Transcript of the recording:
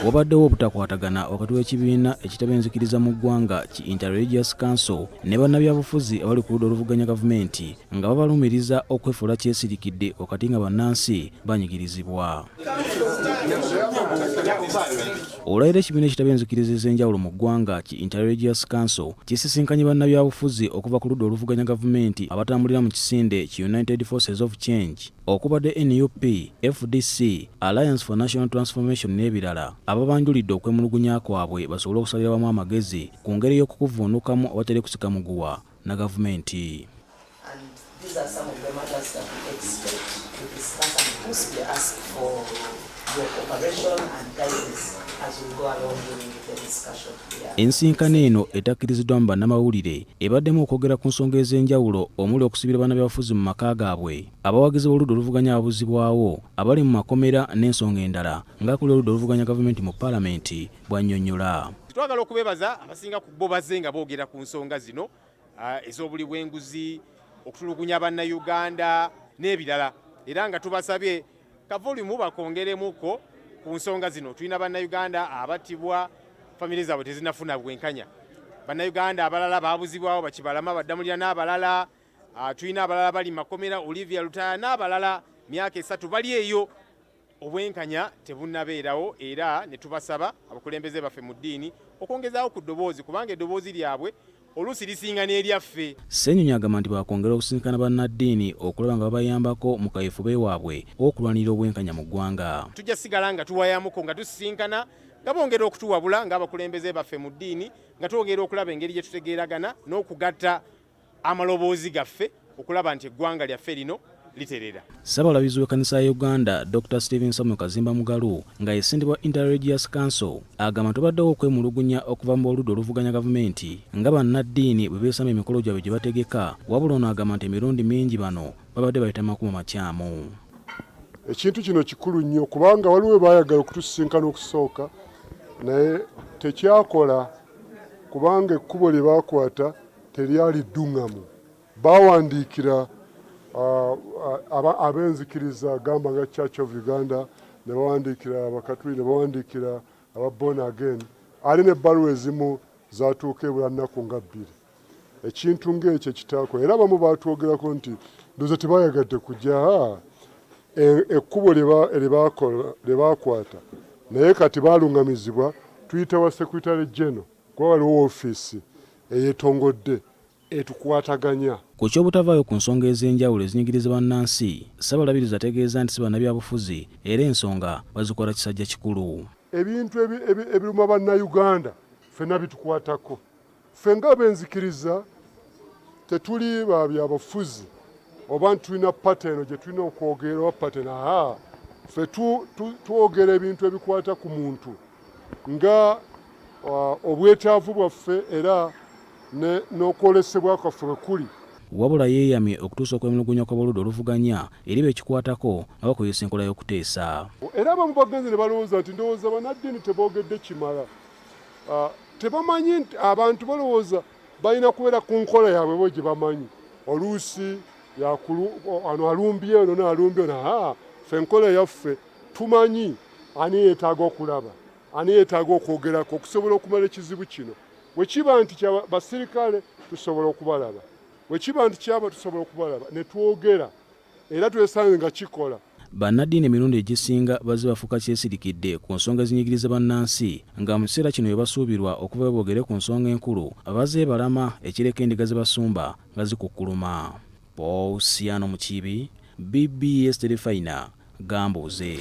Wabaddewo obutakwatagana wakati w'ekibiina ekitabenjekiriza mu ggwanga ki Interreligious Council ne bannabyabufuzi abali ku ludda oluvuganya gavumenti nga babalumiriza okwefuula kyesirikidde wakati nga bannansi banyigirizibwa. Olwaliro ekibiina ekitabenjekiriza ez'enjawulo mu ggwanga ki Interreligious Council kisisinkanye bannabyabufuzi okuva ku ludda oluvuganya gavumenti abatambulira mu kisinde ki United Forces of Change okubadde NUP, FDC, Alliance for National Transformation n'ebirala ababanjulidde okwemulugunya kwabwe basobole okusalira wamu amagezi ku ngeri y'okukuvuunukamu awatali kusika muguwa na gavumenti. Ensinkano eno etakkiriziddwamu bannamawulire ebaddemu okwogera ku nsonga ez'enjawulo omuli okusibira bannabyabufuzi mu maka gaabwe, abawagizi b'oludda oluvuganya ababuzibwawo, abali mu makomera n'ensonga endala ng'akulira oludda oluvuganya gavumenti mu paalamenti bw'annyonnyola. Twagala okubeebaza abasinga ku bo bazze nga boogera ku nsonga zino ez'obuli bw'enguzi, okutulugunya bannayuganda n'ebirala, era nga tubasabye kavolimu bakongeremuko ku nsonga zino. Tulina bannayuganda abattibwa, famire zaabwe tezinnafuna bwenkanya, bannayuganda abalala baabuzibwawo bakibalama baddamulira n'abalala, tulina abalala bali makomera, Olivia Lutaya n'abalala myaka 3 bali eyo, obwenkanya tebunnabeerawo, era ne tubasaba abakulembeze baffe mu ddiini okwongezaawo ku ddoboozi kubanga eddoboozi lyabwe oluusi lisinga n'eryaffe. Ssenyonyi agamba nti bakwongera okusinkana bannaddiini okulaba nga babayambako mu kaweefube waabwe okulwanirira obwenkanya mu ggwanga. Tujja sigala nga tuwayamuko nga tusisinkana nga bongera okutuwabula ng'abakulembeze baffe mu ddiini nga twongera okulaba engeri gye tutegeeragana n'okugatta amaloboozi gaffe okulaba nti eggwanga lyaffe lino literera. Ssaabalabirizi w'ekkanisa ya Uganda Dr. Stephen Samuel Kazimba Mugalu nga yesindibwa Interreligious Council agamba tubaddewo okwemulugunya okuva mu oludda oluvuganya gavumenti nga bannaddiini bwe beesama emikolo gyabwe gye bategeka, wabula ono agamba nti emirundi mingi bano babadde bayita makubo makyamu. Ekintu kino kikulu nnyo kubanga waliwo baayagala okutusisinkana okusooka naye tekyakola kubanga ekkubo lye baakwata teryali ddungamu. Baawandiikira abenzikiriza gamba nga Church of Uganda, ne bawandiikira abakatuliki, ne bawandiikira aba born again, ali n'ebbaluwa ezimu zaatuuka ebula nnaku nga 2. Ekintu ng'ekyo kitaako era abamu baatwogerako nti ndoza tebayagadde kujja ekkubo lye baakwata naye kati baalungamizibwa tuyita wa Secretary General kuba waliwo ofiisi eyeetongodde etukwataganya. Ku ky'obutavaayo ku nsonga ez'enjawulo ezinyigiriza bannansi, Ssaabalabirizi ategeeza nti si bannabyabufuzi era ensonga bazikola kisajja kikulu. Ebintu ebiruma bannayuganda ffenna bitukwatako. Ffe ng'abenzikiriza tetuli babyabufuzi oba tulina pattern gye tulina okwogera oba pattern. Ffe twogera ebintu ebikwata ku muntu nga obwetaavu bwaffe era n'okwolesebwa kwaffe bwe kuli. Wabula yeeyamye okutuusa okwemulugunya kw'abaludda oluvuganya eri bekikwatako nga bakozesa enkola y'okuteesa. Era abamu bagenze ne balowooza nti ndowooza bannaddiini teboogedde kimala. Tebamanyi nti abantu balowooza balina kubeera ku nkola yaabwe bo gye bamanyi. Oluusi ano alumbye ono n'alumbye ono. Ffe enkola yaffe tumanyi ani yeetaaga okulaba, ani yeetaaga okwogerako okusobola okumala ekizibu kino. Bwe kiba nti basirikale tusobola okubalaba, bwe kiba nti kyaba tusobola okubalaba ne twogera era twesanze nga kikola. Bannaddiini emirundi egisinga bazze bafuuka kyesirikidde ku nsonga ezinyigiriza bannansi nga mu kiseera kino basuubirwa okuba boogere ku nsonga enkulu abazze balama ekireka endiga ze basumba nga zikukkuluma. Paul Siano Mukibi, BBS Terefayina, Gambuuze.